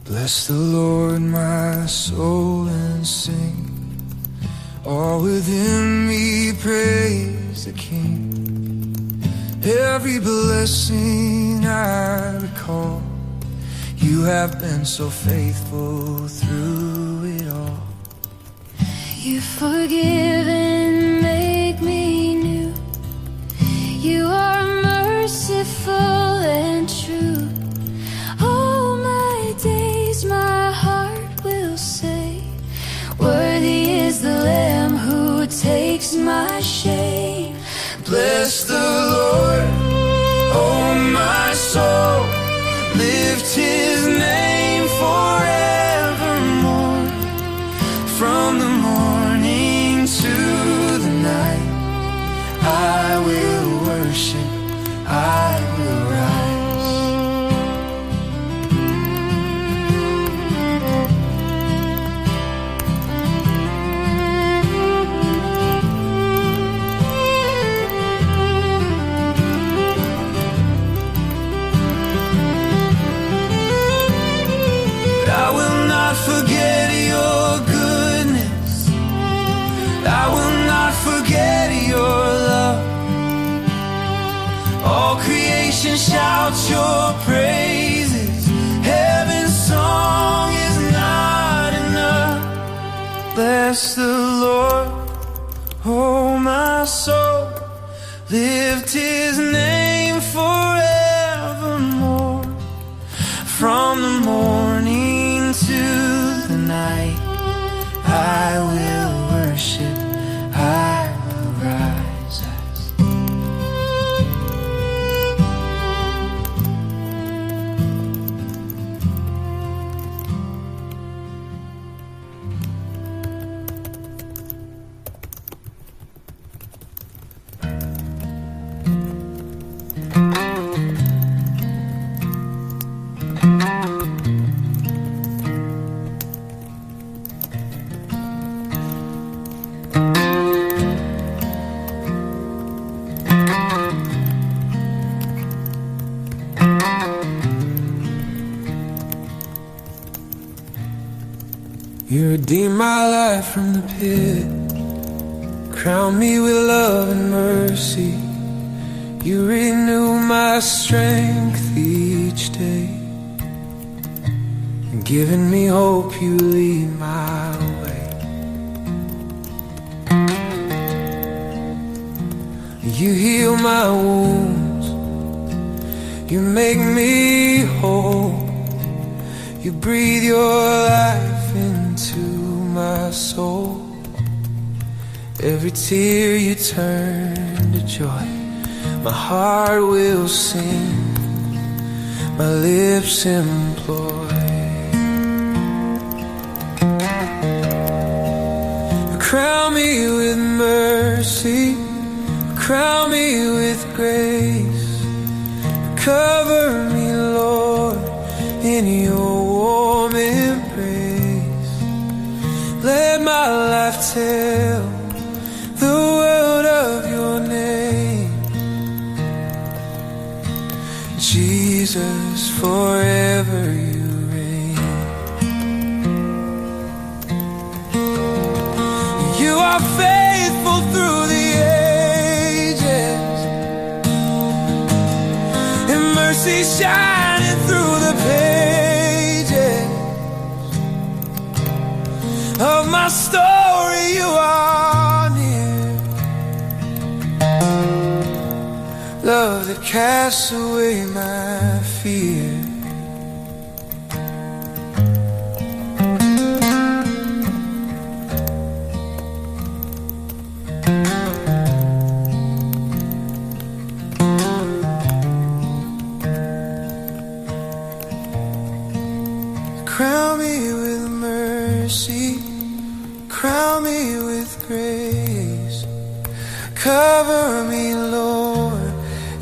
Bless the Lord, my soul, and sing. All within me praise the King. Every blessing I recall, you have been so faithful through it all. You forgive and make me new. You are merciful and true. All my days my heart will say, worthy is the Lamb who takes my shame. Bless the Lord, oh my soul, lift His name forevermore. From the morning to the night, I will worship, I will rise. I will not forget your goodness, I will not forget your love. All creation shouts your praises, heaven's song is not enough. Bless the Lord, oh my soul, lift His name forevermore. From the morning to the night, I will worship, I will rise. You redeem my life from the pit, crown me with love and mercy. You renew my strength each day, and giving me hope you lead my way. You heal my wounds, you make me whole. You breathe your life into my soul. Every tear you turn to joy, my heart will sing, my lips employ. Crown me with mercy, crown me with grace. Cover me, Lord, in your warm embrace. Let my life tell the world of your name. Jesus, forever you reign. You are faithful through the ages, and mercy shining through the pages of my story. You are near, love that casts away my fear. Crown me with mercy, crown me with grace. Cover me, Lord,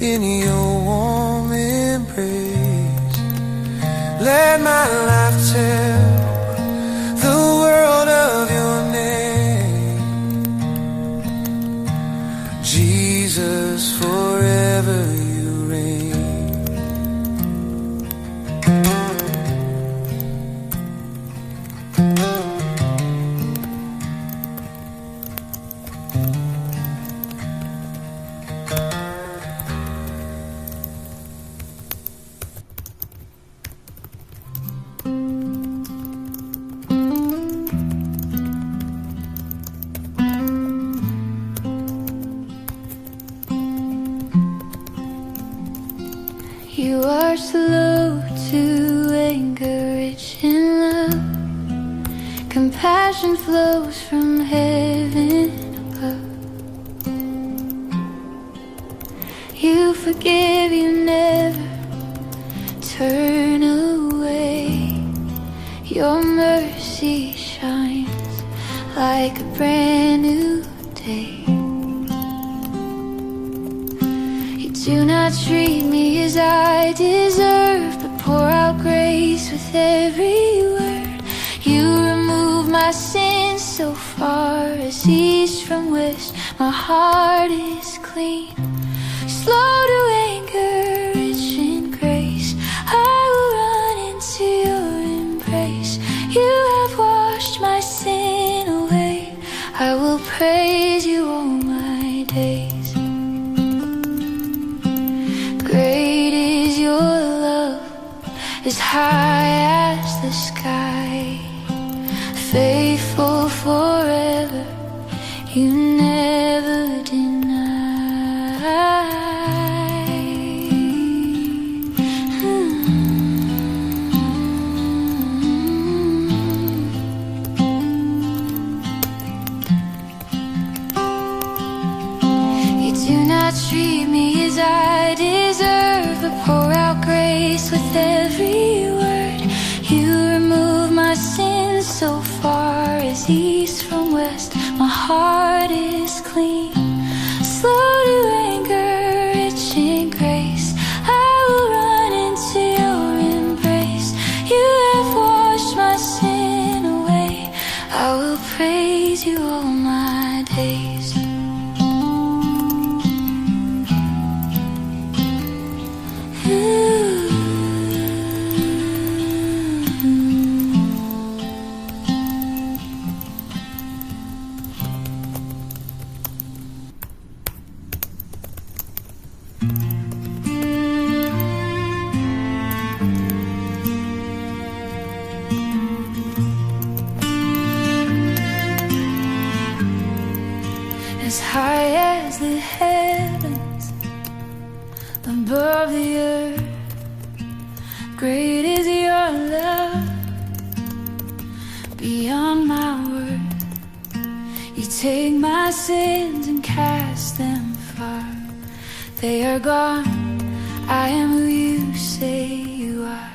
in your warm embrace. Let my life tell the world of your name. Jesus, forever you reign. You are slow to anger, rich in love. Compassion flows from heaven above. You forgive, you never turn away. Your mercy shines like a brand new day. You do not treat me as I deserve, but pour out grace with every word. You remove my sins so far as east from west. My heart is clean. Slow to anger, rich in grace. I will run into your embrace. You have washed my sin away. I will praise you all my days. Great is your love, as high as the sky. Faithful forever, you never deny. You do not treat me as I deserve, but pour out grace with every word. You remove my sins so far as east from west. My heart is clean. Slow to anger, rich in grace. I will run into your embrace. You have washed my sin away. I will praise you all my days. As high as the heavens, above the earth, great is your love, beyond my worth. You take my sins and cast them far. They are gone, I am who you say you are.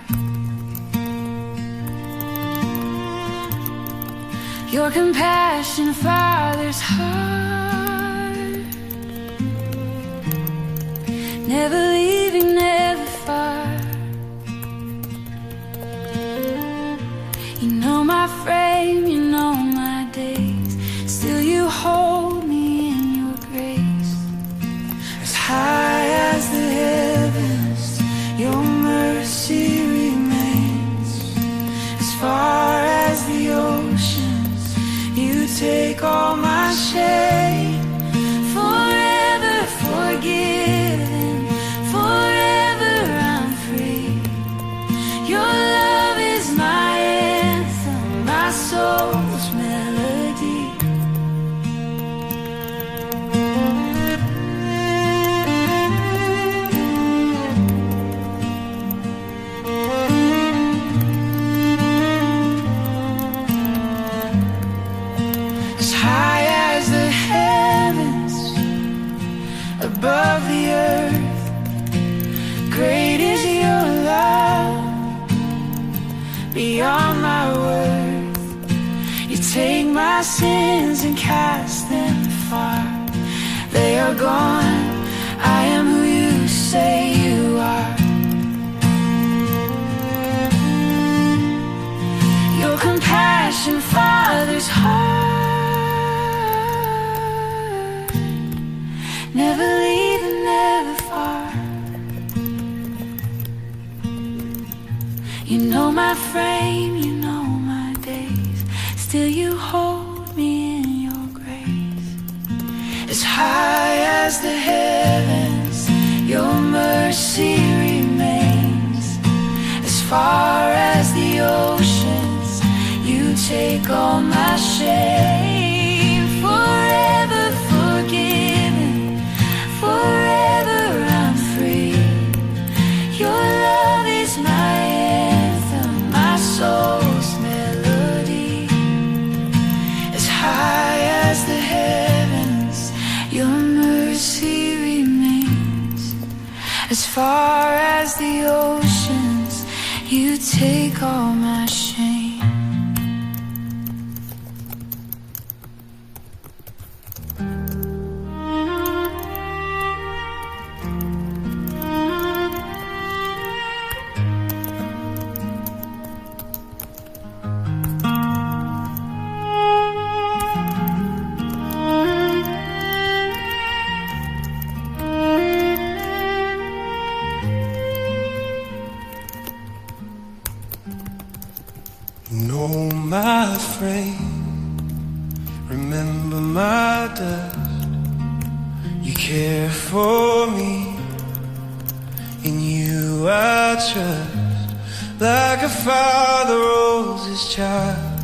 Your compassion, Father's heart. Never leaving, never far. You know my frame, you know my days. Still you hold me in your grace. As high as the heavens, your mercy remains. As far as the oceans, you take all my shame. Forever forgiven, forever I'm free. Your love is my anthem, my soul's melody. As high as the heavens, above the earth, great is your love, beyond my worth. You take my sins and cast them far. They are gone, I am who you say you are. Your compassion, Father's heart. Never leaving, never far. You know my frame, you know my days. Still you hold me in your grace. As high as the heavens, your mercy remains. As far as the oceans, you take all my shame. Forever forgiven, forever I'm free. Your far as the oceans. You take all my shame. No, my friend, remember my dust. You care for me, in you I trust. Like a father holds his child,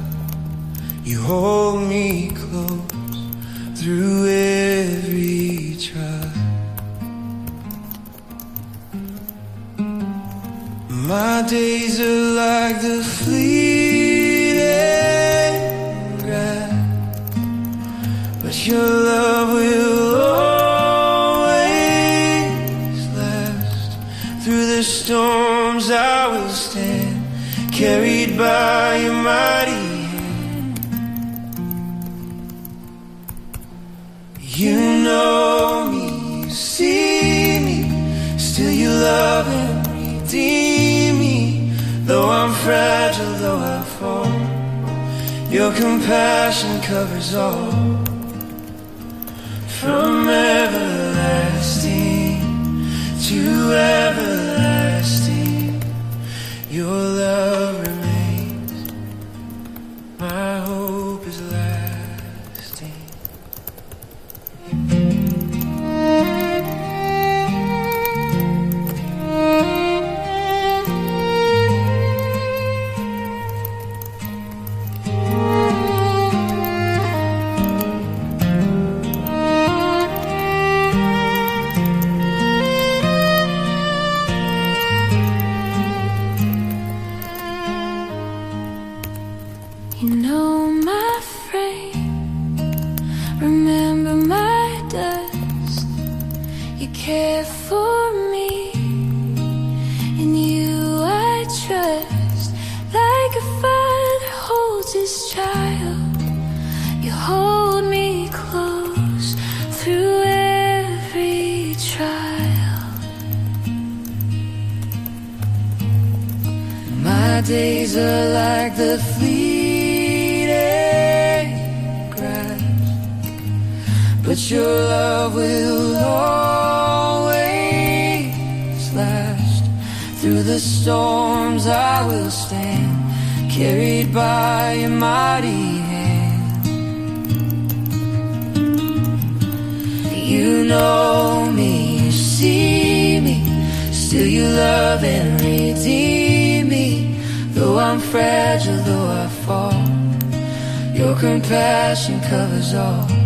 you hold me close through every trial. My days are like the fleeting grass, but your love will always last. Through the storms I will stand, carried by your mighty hand. You know me, you see me, still you love and redeem me. Though I'm fragile, though I fall, your compassion covers all. From everlasting to everlasting, your love remains. My hope is lasting. You know my frame, remember my dust. You care for me, in you I trust. Like a father holds his child, you hold me close through every trial. My days are like the but your love will always last. Through the storms I will stand, carried by your mighty hand. You know me, you see me, still you love and redeem me. Though I'm fragile, though I fall, your compassion covers all.